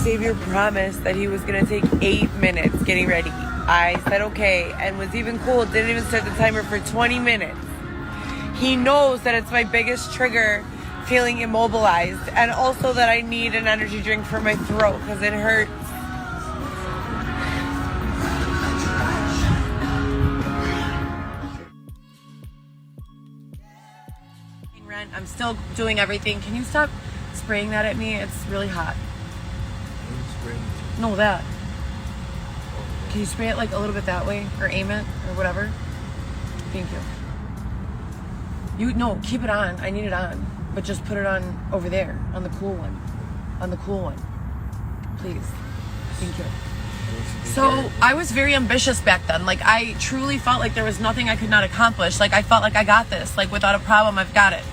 Xavier promised that he was going to take 8 minutes getting ready. I said okay, and was even cool. Didn't even set the timer for 20 minutes. He knows that it's my biggest trigger, feeling immobilized, and also that I need an energy drink for my throat because it hurts. I'm still doing everything. Can you stop spraying that at me? It's really hot. No, that. Can you spray it like a little bit that way or aim it or whatever? Thank you. No, keep it on. I need it on. But just put it on over there on the cool one. On the cool one. Please. Thank you. So I was very ambitious back then. Like I truly felt like there was nothing I could not accomplish. Like I felt like I got this. Like without a problem, I've got it.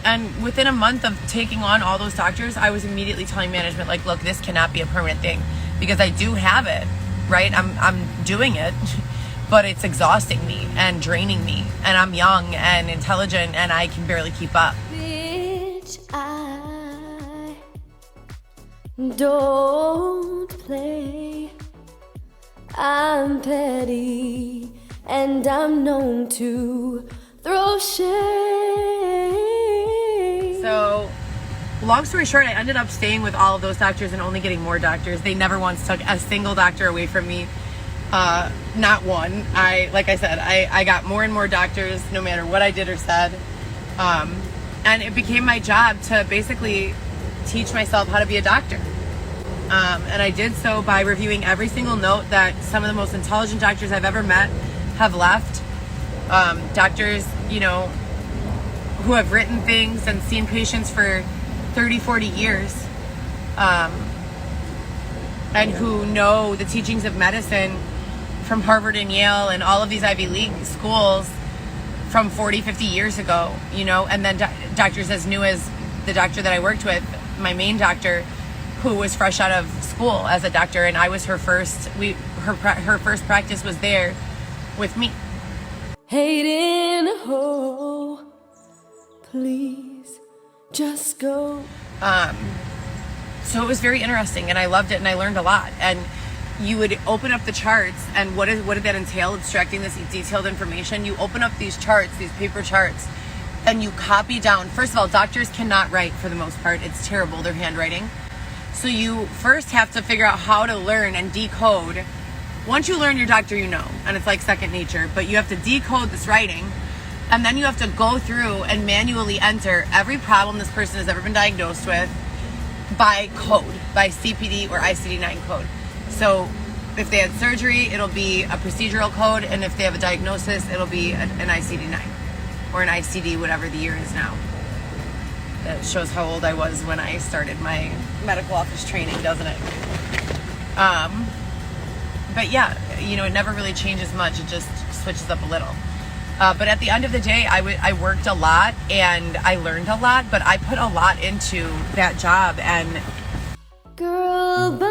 And within a month of taking on all those doctors, I was immediately telling management, like, look, this cannot be a permanent thing because I do have it, right? I'm doing it, but it's exhausting me and draining me. And I'm young and intelligent and I can barely keep up. Bitch, I don't play. I'm petty and I'm known to throw shade. So, long story short, I ended up staying with all of those doctors and only getting more doctors. They never once took a single doctor away from me. Not one. Like I said, I got more and more doctors no matter what I did or said. And it became my job to basically teach myself how to be a doctor. And I did so by reviewing every single note that some of the most intelligent doctors I've ever met have left. Doctors, you know, who have written things and seen patients for 30, 40 years, and who know the teachings of medicine from Harvard and Yale and all of these Ivy League schools from 40, 50 years ago, you know, and then doctors as new as the doctor that I worked with, my main doctor, who was fresh out of school as a doctor, and I was her first, her first practice was there with me. Hating a hoe, please just go. So it was very interesting and I loved it and I learned a lot. And you would open up the charts, and what did that entail? Extracting this detailed information. You open up these charts, these paper charts, and you copy down. First of all, doctors cannot write for the most part. It's terrible, their handwriting. So you first have to figure out how to learn and decode. Once you learn your doctor, you know, and it's like second nature, but you have to decode this writing, and then you have to go through and manually enter every problem this person has ever been diagnosed with by code, by CPD or ICD-9 code. So if they had surgery, it'll be a procedural code, and if they have a diagnosis, it'll be an ICD-9 or an ICD, whatever the year is now. That shows how old I was when I started my medical office training, doesn't it? But yeah, you know, it never really changes much. It just switches up a little. But at the end of the day, I worked a lot and I learned a lot, but I put a lot into that job. And Girl, bye,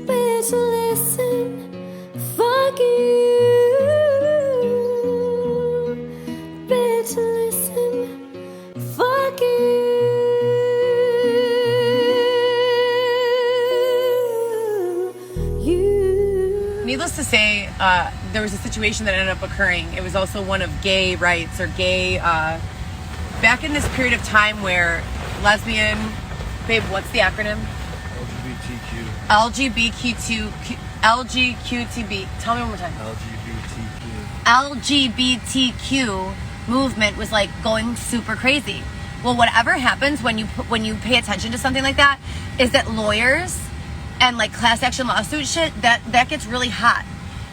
bitch, listen, fuck you, bitch, listen, fuck you. Needless to say, there was a situation that ended up occurring. It was also one of gay rights or gay, back in this period of time where lesbian, babe, what's the acronym? LGBTQ, tell me one more time. LGBTQ movement was like going super crazy. Well, whatever happens when you pay attention to something like that is that lawyers and like class action lawsuit shit, that gets really hot.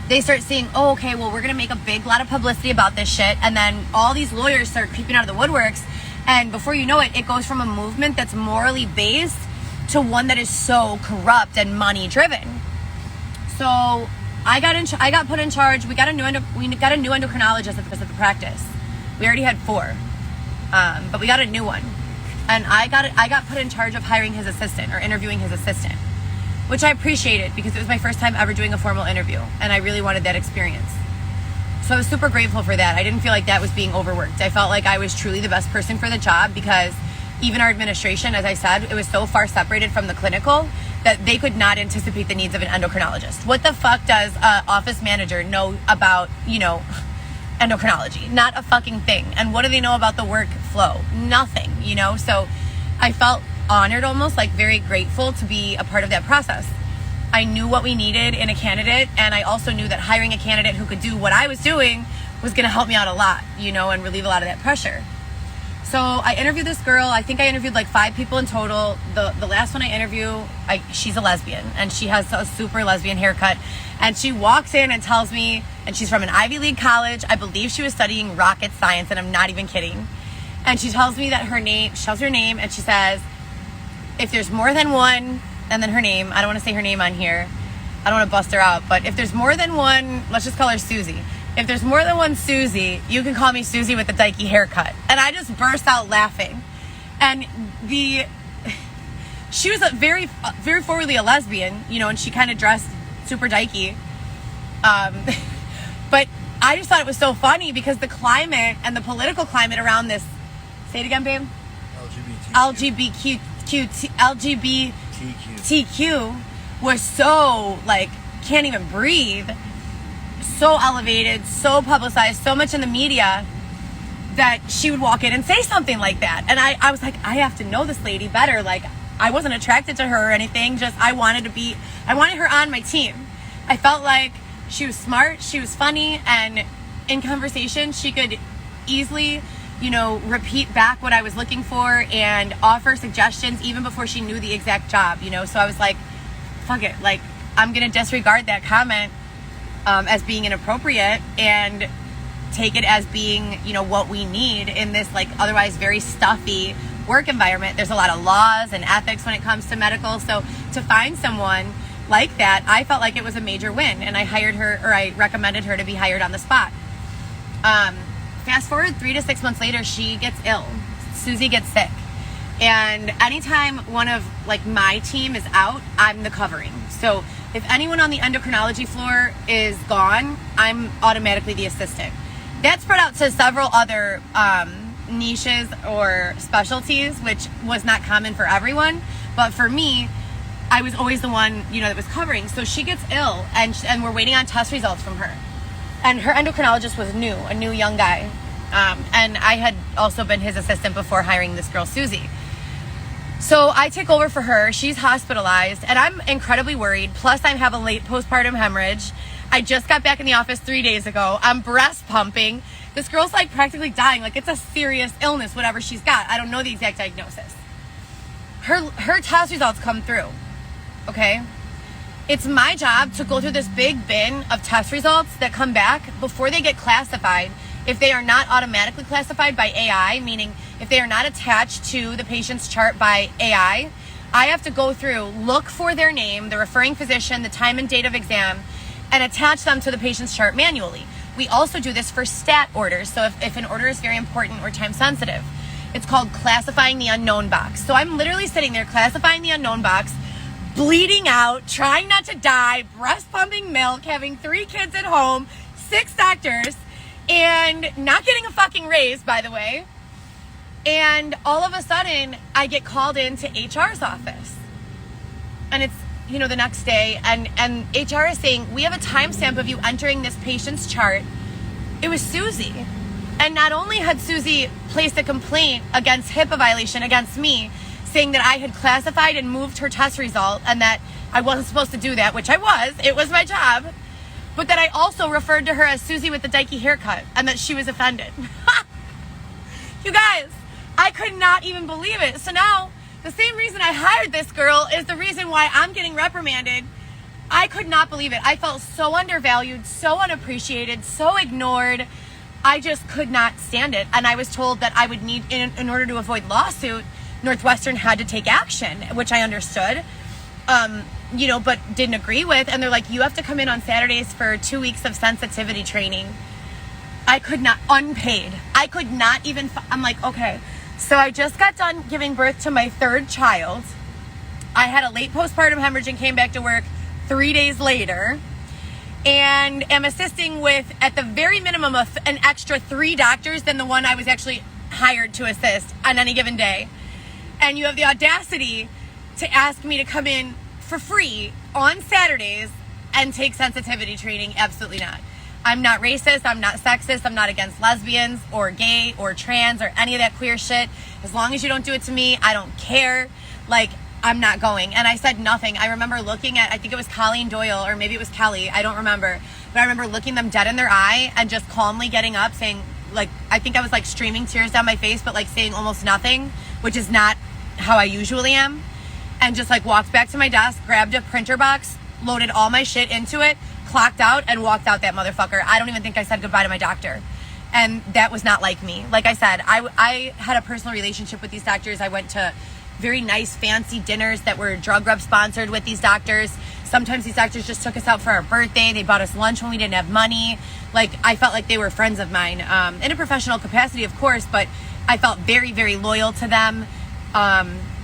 They start seeing, oh, okay, well, we're gonna make a big lot of publicity about this shit, and then all these lawyers start creeping out of the woodworks, and before you know it, it goes from a movement that's morally based to one that is so corrupt and money driven. So I got put in charge. We got a new endocrinologist at the practice. We already had 4, but we got a new one, and I got put in charge of hiring his assistant or interviewing his assistant, which I appreciated because it was my first time ever doing a formal interview, and I really wanted that experience. So I was super grateful for that. I didn't feel like that was being overworked. I felt like I was truly the best person for the job because even our administration, as I said, it was so far separated from the clinical that they could not anticipate the needs of an endocrinologist. What the fuck does an office manager know about, endocrinology? Not a fucking thing. And what do they know about the workflow? Nothing, So I felt honored, almost like very grateful to be a part of that process. I knew what we needed in a candidate, and I also knew that hiring a candidate who could do what I was doing was going to help me out a lot, and relieve a lot of that pressure. So I interviewed this girl. I think I interviewed like 5 people in total. The last one I interviewed, she's a lesbian, and she has a super lesbian haircut. And she walks in and tells me, and she's from an Ivy League college. I believe she was studying rocket science, and I'm not even kidding. And she tells me that she tells her name, and she says, if there's more than one, and then her name, I don't want to say her name on here. I don't want to bust her out, but if there's more than one, let's just call her Susie. If there's more than one Susie, you can call me Susie with the dykey haircut. And I just burst out laughing. And she was very forwardly a lesbian, and she kind of dressed super dykey. But I just thought it was so funny because the climate and the political climate around this, say it again, babe? LGBTQ was so, can't even breathe. So elevated, so publicized, so much in the media that she would walk in and say something like that. And I was like, I have to know this lady better. I wasn't attracted to her or anything, just I wanted her on my team. I felt like she was smart, she was funny, and in conversation she could easily, repeat back what I was looking for and offer suggestions even before she knew the exact job, So I was like, fuck it, I'm gonna disregard that comment as being inappropriate and take it as being, what we need in this otherwise very stuffy work environment. There's a lot of laws and ethics when it comes to medical. So to find someone like that, I felt like it was a major win, and I recommended her to be hired on the spot. Fast forward 3 to 6 months later, she gets ill. Susie gets sick. And anytime one of my team is out, I'm the covering. So if anyone on the endocrinology floor is gone, I'm automatically the assistant. That spread out to several other niches or specialties, which was not common for everyone. But for me, I was always the one, that was covering. So she gets ill, and we're waiting on test results from her. And her endocrinologist was a new young guy. And I had also been his assistant before hiring this girl, Susie. So I take over for her. She's hospitalized, and I'm incredibly worried. Plus, I have a late postpartum hemorrhage. I just got back in the office 3 days ago. I'm breast pumping. This girl's practically dying. It's a serious illness, whatever she's got. I don't know the exact diagnosis. Her test results come through. Okay? It's my job to go through this big bin of test results that come back before they get classified. If they are not automatically classified by AI, meaning if they are not attached to the patient's chart by AI, I have to go through, look for their name, the referring physician, the time and date of exam, and attach them to the patient's chart manually. We also do this for stat orders. So if an order is very important or time sensitive, it's called classifying the unknown box. So I'm literally sitting there classifying the unknown box, bleeding out, trying not to die, breast pumping milk, having 3 kids at home, 6 doctors, and not getting a fucking raise, by the way. And all of a sudden, I get called into HR's office. And it's, the next day, and HR is saying, we have a timestamp of you entering this patient's chart. It was Susie. And not only had Susie placed a complaint against HIPAA violation against me, saying that I had classified and moved her test result and that I wasn't supposed to do that, which I was. It was my job. But that I also referred to her as Susie with the dykey haircut and that she was offended. You guys, I could not even believe it. So now, the same reason I hired this girl is the reason why I'm getting reprimanded. I could not believe it. I felt so undervalued, so unappreciated, so ignored. I just could not stand it. And I was told that I would need, in order to avoid lawsuit, Northwestern had to take action, which I understood. But didn't agree with. And they're like, you have to come in on Saturdays for 2 weeks of sensitivity training. I could not, unpaid. I could not even, I'm like, okay. So I just got done giving birth to my 3rd child. I had a late postpartum hemorrhage and came back to work 3 days later. And am assisting with, at the very minimum, an extra 3 doctors than the one I was actually hired to assist on any given day. And you have the audacity to ask me to come in for free on Saturdays and take sensitivity training. Absolutely not. I'm not racist. I'm not sexist. I'm not against lesbians or gay or trans or any of that queer shit. As long as you don't do it to me, I don't care. Like, I'm not going. And I said nothing. I remember looking at, I think it was Colleen Doyle, or maybe it was Kelly. I don't remember. But I remember looking them dead in their eye and just calmly getting up saying, like, I think I was like streaming tears down my face, but like saying almost nothing, which is not how I usually am. And just like walked back to my desk, grabbed a printer box, loaded all my shit into it, clocked out, and walked out that motherfucker. I don't even think I said goodbye to my doctor. And that was not like me. Like I said, I had a personal relationship with these doctors. I went to very nice, fancy dinners that were drug rep sponsored with these doctors. Sometimes these doctors just took us out for our birthday. They bought us lunch when we didn't have money. Like, I felt like they were friends of mine, in a professional capacity, of course, but I felt very, very loyal to them.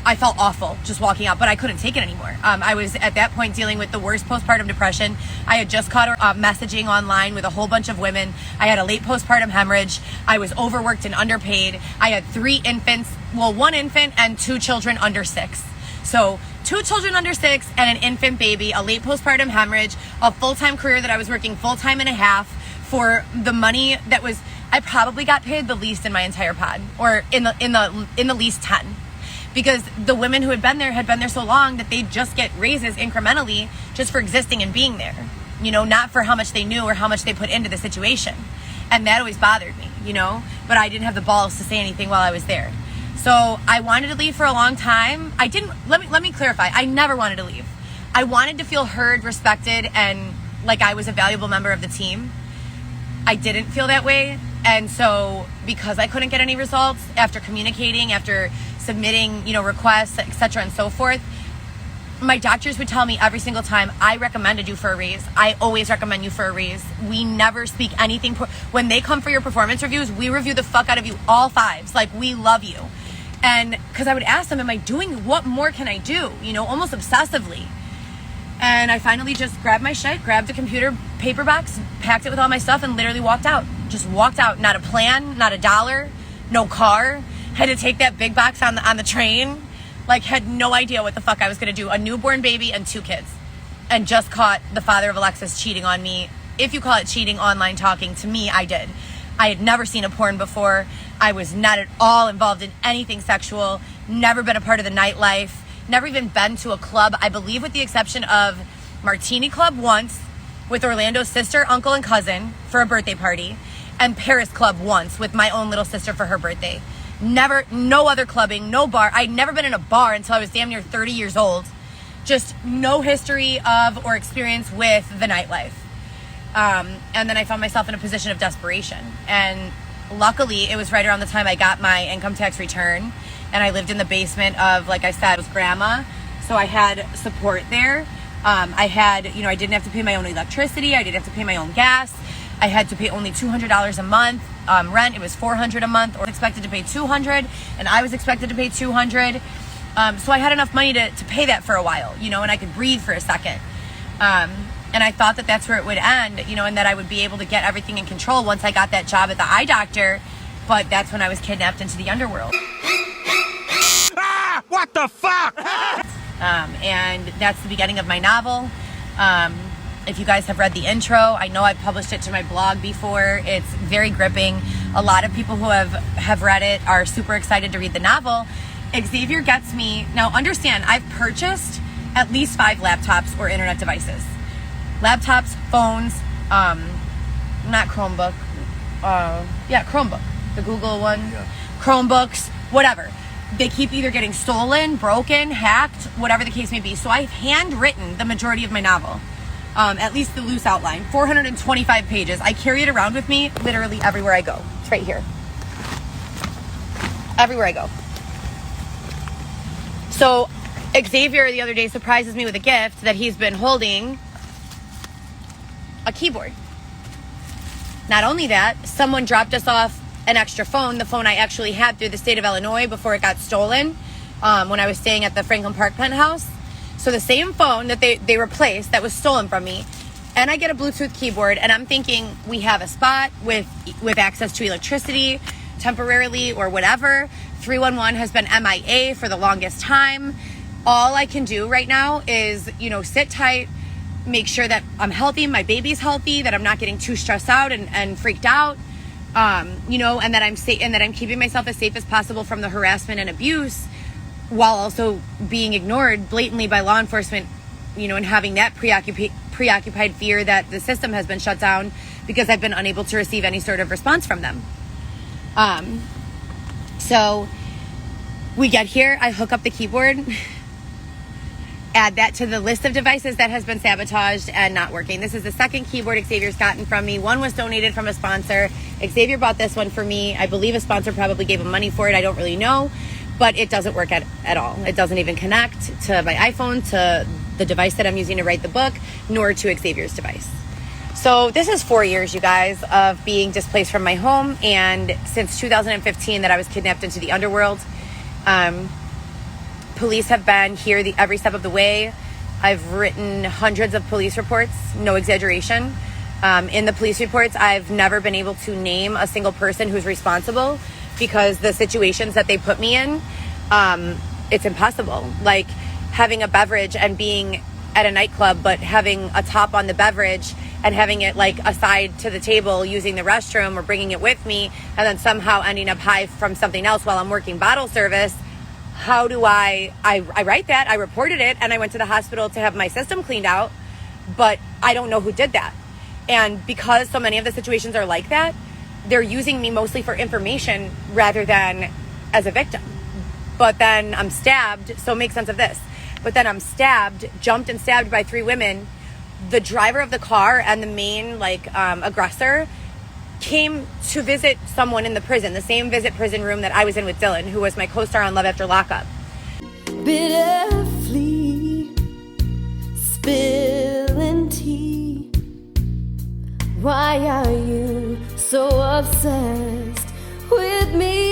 I felt awful just walking out, but I couldn't take it anymore. I was at that point dealing with the worst postpartum depression. I had just caught messaging online with a whole bunch of women. I had a late postpartum hemorrhage. I was overworked and underpaid. I had 3 infants, well, 1 infant and 2 children under 6. So 2 children under 6 and an infant baby, a late postpartum hemorrhage, a full-time career that I was working full-time and a half for the money that was, I probably got paid the least in my entire pod, or in the least 10. Because the women who had been there so long that they'd just get raises incrementally just for existing and being there, you know, not for how much they knew or how much they put into the situation. And that always bothered me, you know, but I didn't have the balls to say anything while I was there. So I wanted to leave for a long time. Let me clarify. I never wanted to leave. I wanted to feel heard, respected, and like I was a valuable member of the team. I didn't feel that way. And so because I couldn't get any results after communicating, after submitting, you know, requests, etc. and so forth, my doctors would tell me every single time, I recommended you for a raise. I always recommend you for a raise. We never speak anything. When they come for your performance reviews, we review the fuck out of you, all 5s. Like, we love you. And because I would ask them, am I doing, what more can I do? You know, almost obsessively. And I finally just grabbed my shit, grabbed a computer paper box, packed it with all my stuff, and literally walked out. Just walked out. Not a plan, not a dollar, no car. Had to take that big box on the train. Like, had no idea what the fuck I was going to do. A newborn baby and 2 kids. And just caught the father of Alexis cheating on me. If you call it cheating, online talking, to me, I did. I had never seen a porn before. I was not at all involved in anything sexual. Never been a part of the nightlife. Never even been to a club. I believe with the exception of Martini Club once with Orlando's sister, uncle, and cousin for a birthday party. And Paris Club once with my own little sister for her birthday. Never, no other clubbing, no bar. I'd never been in a bar until I was damn near 30 years old. Just no history of or experience with the nightlife. And then I found myself in a position of desperation. And luckily, it was right around the time I got my income tax return. And I lived in the basement of, like I said, it was grandma. So I had support there. I had, you know, I didn't have to pay my own electricity. I didn't have to pay my own gas. I had to pay only $200 a month. Rent, it was $400 a month, or expected to pay $200, and I was expected to pay $200. So I had enough money to pay that for a while, you know, and I could breathe for a second. And I thought that that's where it would end, you know, and that I would be able to get everything in control once I got that job at the eye doctor. But that's when I was kidnapped into the underworld. Ah! What the fuck? And that's the beginning of my novel. If you guys have read the intro, I know I've published it to my blog before. It's very gripping. A lot of people who have read it are super excited to read the novel. Xavier gets me. Now understand, I've purchased at least 5 laptops or internet devices. Laptops, phones, not Chromebook. Chromebook. The Google one. Yeah. Chromebooks, whatever. They keep either getting stolen, broken, hacked, whatever the case may be. So I've handwritten the majority of my novel. At least the loose outline, 425 pages. I carry it around with me literally everywhere I go. It's right here. Everywhere I go. So Xavier the other day surprises me with a gift that he's been holding a keyboard. Not only that, someone dropped us off an extra phone, the phone I actually had through the state of Illinois before it got stolen when I was staying at the Franklin Park penthouse. So the same phone that they replaced that was stolen from me, and I get a Bluetooth keyboard, and I'm thinking we have a spot with access to electricity, temporarily or whatever. 311 has been MIA for the longest time. All I can do right now is, sit tight, make sure that I'm healthy, my baby's healthy, that I'm not getting too stressed out and freaked out, and that I'm safe, and that I'm keeping myself as safe as possible from the harassment and abuse, while also being ignored blatantly by law enforcement, and having that preoccupied fear that the system has been shut down because I've been unable to receive any sort of response from them. So we get here, I hook up the keyboard, add that to the list of devices that has been sabotaged and not working. This is the second keyboard Xavier's gotten from me. One was donated from a sponsor. Xavier bought this one for me. I believe a sponsor probably gave him money for it. I don't really know, but it doesn't work at all. It doesn't even connect to my iPhone, to the device that I'm using to write the book, nor to Xavier's device. So this is 4 years, you guys, of being displaced from my home, and since 2015 that I was kidnapped into the underworld. Police have been here every step of the way. I've written hundreds of police reports, no exaggeration. In the police reports, I've never been able to name a single person who's responsible, because the situations that they put me in, it's impossible. Like having a beverage and being at a nightclub, but having a top on the beverage and having it like aside to the table, using the restroom or bringing it with me, and then somehow ending up high from something else while I'm working bottle service. How do I write that? I reported it, and I went to the hospital to have my system cleaned out, but I don't know who did that. And because so many of the situations are like that, they're using me mostly for information rather than as a victim. But then I'm stabbed, so make sense of this. But then I'm jumped and stabbed by 3 women. The driver of the car and the main aggressor came to visit someone in the prison, the same prison room that I was in with Dylan, who was my co-star on Love After Lockup. Bitterly spilling tea. Why are you so obsessed with me?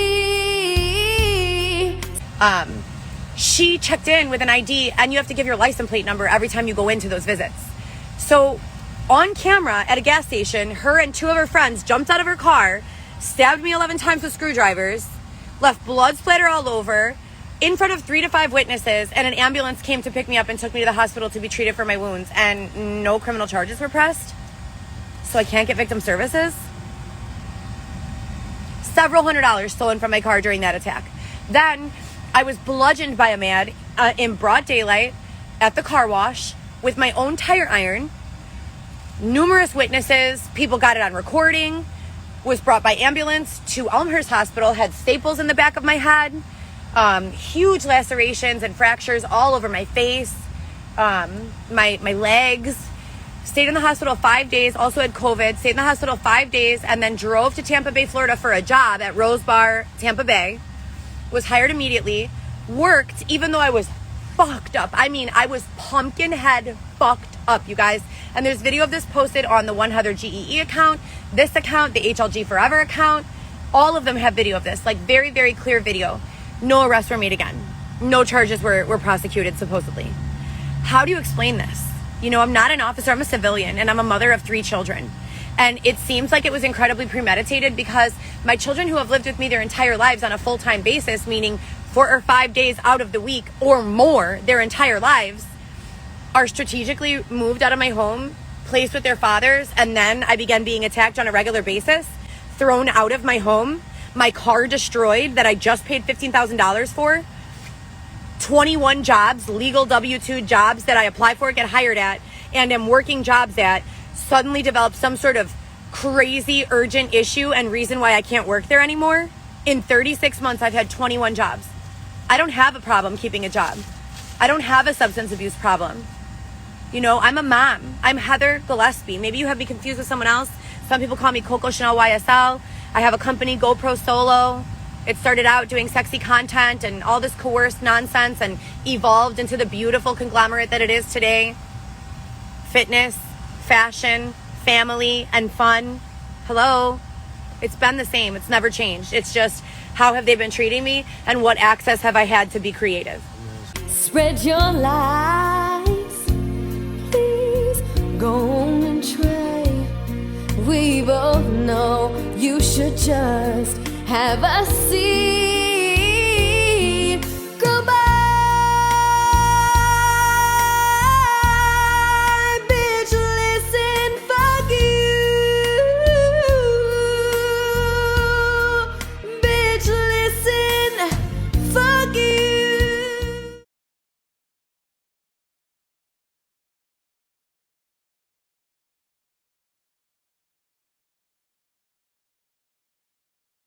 She checked in with an ID, and you have to give your license plate number every time you go into those visits. So on camera at a gas station, her and 2 of her friends jumped out of her car, stabbed me 11 times with screwdrivers, left blood splatter all over, in front of 3 to 5 witnesses, and an ambulance came to pick me up and took me to the hospital to be treated for my wounds, and no criminal charges were pressed. So I can't get victim services. Several $100s stolen from my car during that attack. Then I was bludgeoned by a man in broad daylight at the car wash with my own tire iron. Numerous witnesses, people got it on recording, was brought by ambulance to Elmhurst Hospital, had staples in the back of my head, huge lacerations and fractures all over my face, my legs. Stayed in the hospital 5 days, also had COVID, stayed in the hospital 5 days, and then drove to Tampa Bay, Florida for a job at Rose Bar, Tampa Bay. Was hired immediately, worked, even though I was fucked up. I mean, I was pumpkin head fucked up, you guys. And there's video of this posted on the One Heather GEE account, this account, the HLG Forever account. All of them have video of this, like very, very clear video. No arrests were made again. No charges were prosecuted, supposedly. How do you explain this? I'm not an officer, I'm a civilian, and I'm a mother of 3 children. And it seems like it was incredibly premeditated, because my children, who have lived with me their entire lives on a full-time basis, meaning 4 or 5 days out of the week or more their entire lives, are strategically moved out of my home, placed with their fathers, and then I began being attacked on a regular basis, thrown out of my home, my car destroyed that I just paid $15,000 for, 21 jobs, legal W-2 jobs that I apply for, get hired at, and am working jobs at, suddenly develop some sort of crazy urgent issue and reason why I can't work there anymore. In 36 months, I've had 21 jobs. I don't have a problem keeping a job. I don't have a substance abuse problem. I'm a mom. I'm Heather Gillespie. Maybe you have me confused with someone else. Some people call me Coco Chanel YSL. I have a company, GoPro Solo. It started out doing sexy content and all this coerced nonsense, and evolved into the beautiful conglomerate that it is today. Fitness, fashion, family, and fun. Hello. It's been the same. It's never changed. It's just, how have they been treating me, and what access have I had to be creative? Spread your lies, please go on and try. We both know you should just have a secret